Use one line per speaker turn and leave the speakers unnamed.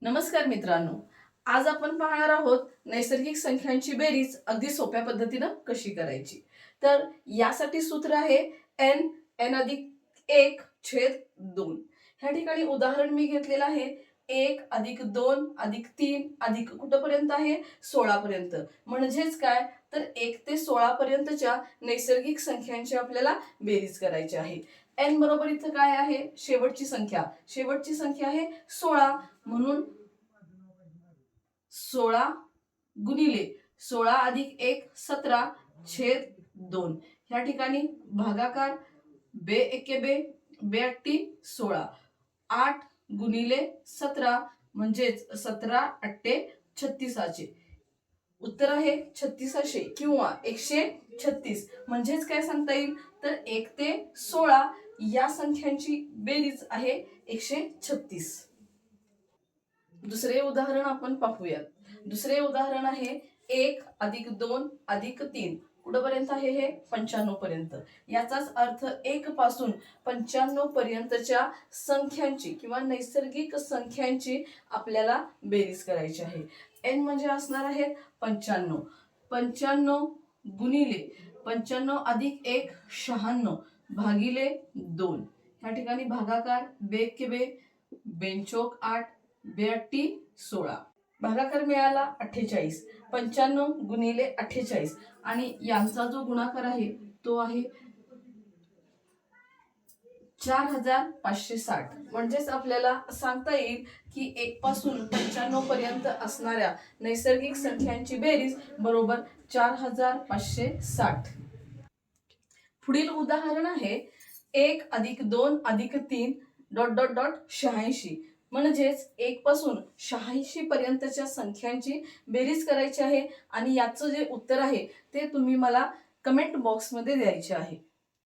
नमस्कार मित्रांनो, आज आपण पाहणार आहोत नैसर्गिक संख्यांची बेरीज अगदी सोप्या पद्धतीनं कशी करायची। तर यासाठी सूत्र आहे n n अधिक 1 छेद 2। ह्या ठिकाणी उदाहरण मी घेतलेलं आहे 1 अधिक 2 अधिक 3 अधिक कुठपर्यंत आहे 16 पर्यंत। म्हणजेच काय तर 1 ते 16 पर्यंतच्या नैसर्गिक संख्यांची आपल्याला बेरीज करायची आहे। n बरोबर इथं काय आहे शेवटची संख्या आहे 16 म्हणून 16 गुणिले 16 अधिक 1 17 छेद 2। ह्या ठिकाणी भागाकार बे एके बे बे अट्टी 16 8 गुणिले 17 म्हणजेच 17 अट्टे 36 उत्तर आहे 3600 किंवा 136। म्हणजेच काय सांगता येईल तर 1 ते 16 या संख्यांची बेरीज आहे 136। दुसरे उदाहरण आपण पाहूयात। दुसरे उदाहरण आहे 1 अधिक 2 अधिक 3 कुठपर्यंत आहे हे 95 पर्यंत। याचाच अर्थ 1 पासून 95 पर्यंतच्या संख्यांची किंवा नैसर्गिक संख्यांची आपल्याला बेरीज करायची आहे। n म्हणजे असणार आहे 95 95 गुणिले 95 अधिक 1 96 भागिले 2। ह्या ठिकाणी भागाकार बे के बे बेंचोक 8 82 16 भागाकार मिळाला 48 95 गुणिले 48 आणि यांचा जो गुणाकार आहे तो आहे 4560। म्हणजेच आपल्याला सांगता येईल की 1 पासून 95 पर्यंत असणाऱ्या नैसर्गिक संख्यांची बेरीज बरोबर 4560। पुढील उदाहरण आहे 1 अधिक 2 अधिक 3 डॉट डॉट डॉट 86। म्हणजेच 1 पासून 86 पर्यंतच्या संख्यांची बेरीज करायची आहे आणि याचं जे उत्तर आहे ते तुम्ही मला कमेंट बॉक्स मध्ये द्यायचे आहे।